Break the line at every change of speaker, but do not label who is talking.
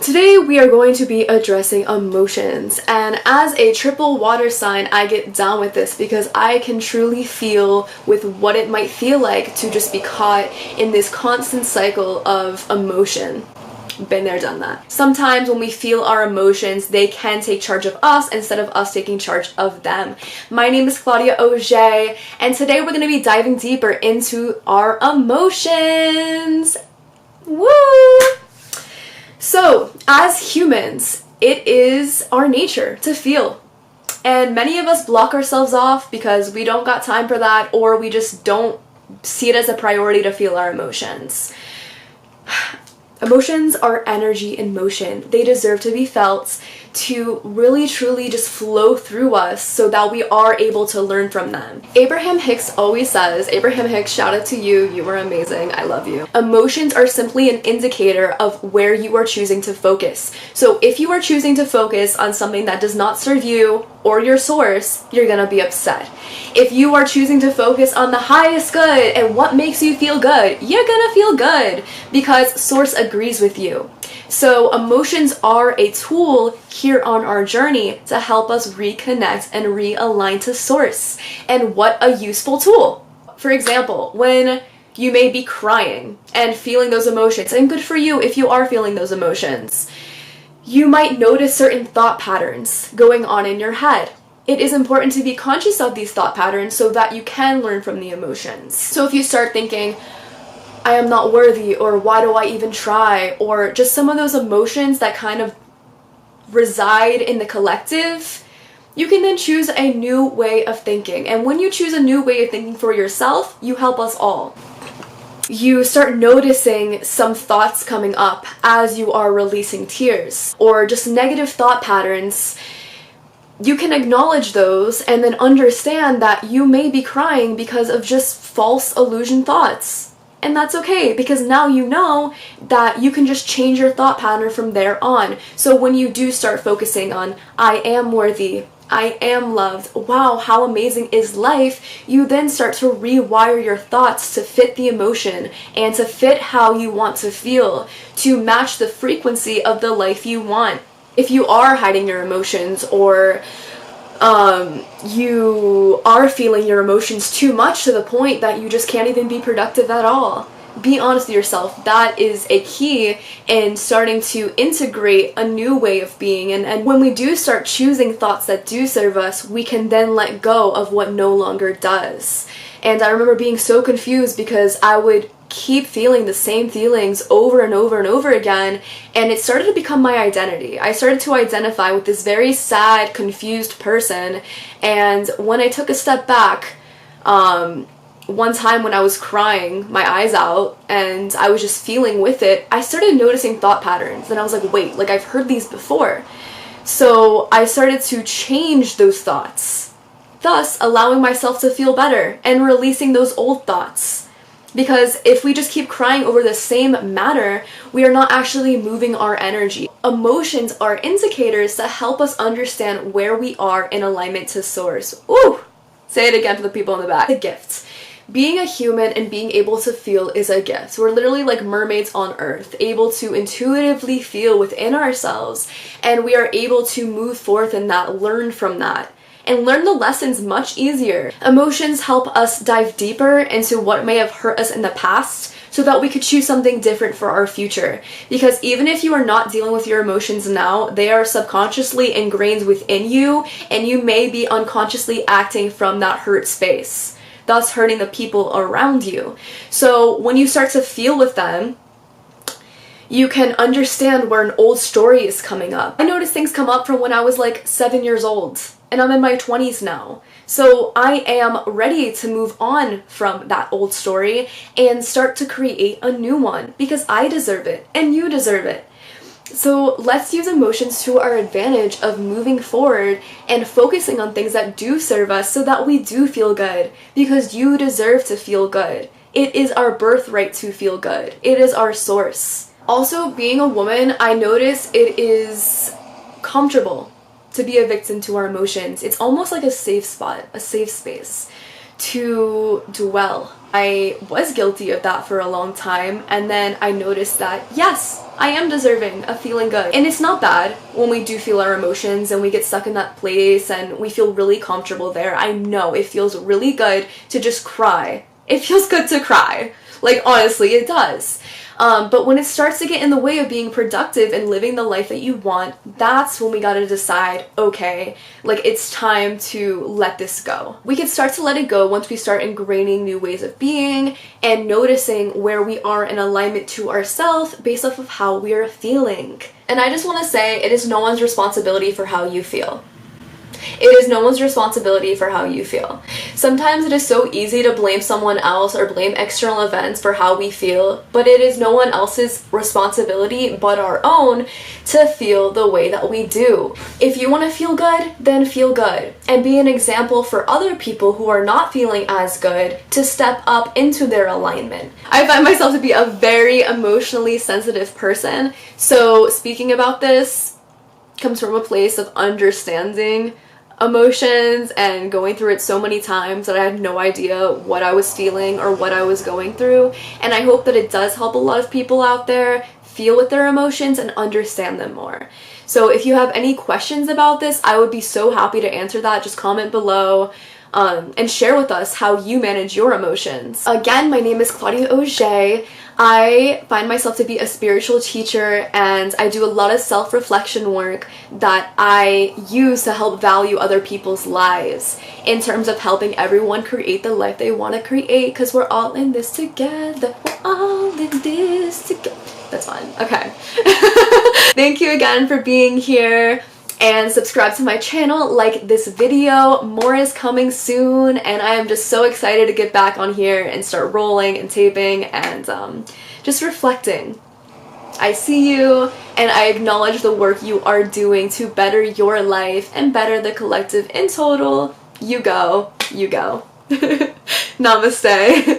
Today we are going to be addressing emotions, and as a triple water sign I get down with this because I can truly feel with what it might feel like to just be caught in this constant cycle of emotion. Been there, done that. Sometimes when we feel our emotions, they can take charge of us instead of us taking charge of them. My name is Claudia Auger, and today we're going to be diving deeper into our emotions. Woo! So, as humans, it is our nature to feel. And many of us block ourselves off because we don't got time for that, or we just don't see it as a priority to feel our emotions. Emotions are energy in motion. They deserve to be felt, to really truly just flow through us so that we are able to learn from them. Abraham Hicks always says, Abraham Hicks, shout out to you, you were amazing, I love you. Emotions are simply an indicator of where you are choosing to focus. So if you are choosing to focus on something that does not serve you or your source, you're gonna be upset. If you are choosing to focus on the highest good and what makes you feel good, you're gonna feel good because source agrees with you. So emotions are a tool here on our journey to help us reconnect and realign to source. And what a useful tool. For example, when you may be crying and feeling those emotions, and good for you if you are feeling those emotions, you might notice certain thought patterns going on in your head. It is important to be conscious of these thought patterns so that you can learn from the emotions. So if you start thinking, I am not worthy, or why do I even try, or just some of those emotions that kind of reside in the collective, you can then choose a new way of thinking. And when you choose a new way of thinking for yourself, you help us all. You start noticing some thoughts coming up as you are releasing tears, or just negative thought patterns. You can acknowledge those and then understand that you may be crying because of just false illusion thoughts. And that's okay, because now you know that you can just change your thought pattern from there on. So when you do start focusing on, I am worthy, I am loved, wow, how amazing is life, you then start to rewire your thoughts to fit the emotion and to fit how you want to feel, to match the frequency of the life you want. If you are hiding your emotions, or you are feeling your emotions too much to the point that you just can't even be productive at all, be honest with yourself. That is a key in starting to integrate a new way of being. And when we do start choosing thoughts that do serve us, we can then let go of what no longer does. And I remember being so confused because I would keep feeling the same feelings over and over and over again, and it started to become my identity. I started to identify with this very sad, confused person. And when I took a step back, one time when I was crying my eyes out and I was just feeling with it, I started noticing thought patterns, and I was like, wait, like I've heard these before. So I started to change those thoughts, thus allowing myself to feel better and releasing those old thoughts. Because if we just keep crying over the same matter, we are not actually moving our energy. Emotions are indicators to help us understand where we are in alignment to source. Ooh! Say it again for the people in the back. A gift. Being a human and being able to feel is a gift. We're literally like mermaids on earth, able to intuitively feel within ourselves, and we are able to move forth in that, learn from that, and learn the lessons much easier. Emotions help us dive deeper into what may have hurt us in the past so that we could choose something different for our future. Because even if you are not dealing with your emotions now, they are subconsciously ingrained within you, and you may be unconsciously acting from that hurt space, thus hurting the people around you. So when you start to feel with them, you can understand where an old story is coming up. I noticed things come up from when I was like 7 years old, and I'm in my 20s now. So I am ready to move on from that old story and start to create a new one, because I deserve it and you deserve it. So let's use emotions to our advantage of moving forward and focusing on things that do serve us so that we do feel good, because you deserve to feel good. It is our birthright to feel good. It is our source. Also, being a woman, I notice it is comfortable to be a victim to our emotions. It's almost like a safe spot, a safe space to dwell. I was guilty of that for a long time, and then I noticed that, yes, I am deserving of feeling good. And it's not bad when we do feel our emotions and we get stuck in that place and we feel really comfortable there. I know it feels really good to just cry. It feels good to cry. Like, honestly, it does. But when it starts to get in the way of being productive and living the life that you want, that's when we gotta decide, okay, like, it's time to let this go. We can start to let it go once we start ingraining new ways of being and noticing where we are in alignment to ourselves based off of how we are feeling. And I just want to say, it is no one's responsibility for how you feel. It is no one's responsibility for how you feel. Sometimes it is so easy to blame someone else or blame external events for how we feel, but it is no one else's responsibility but our own to feel the way that we do. If you want to feel good, then feel good. And be an example for other people who are not feeling as good to step up into their alignment. I find myself to be a very emotionally sensitive person, so speaking about this comes from a place of understanding emotions and going through it so many times that I had no idea what I was feeling or what I was going through. And I hope that it does help a lot of people out there feel with their emotions and understand them more. So if you have any questions about this, I would be so happy to answer that. Just comment below and share with us how you manage your emotions. Again, my name is Claudia Auger. I find myself to be a spiritual teacher, and I do a lot of self-reflection work that I use to help value other people's lives in terms of helping everyone create the life they want to create, because we're all in this together. We're all in this together. That's fine. Okay. Thank you again for being here. And subscribe to my channel, like this video. More is coming soon, and I am just so excited to get back on here and start rolling and taping and just reflecting. I see you, and I acknowledge the work you are doing to better your life and better the collective in total. You go, you go. Namaste.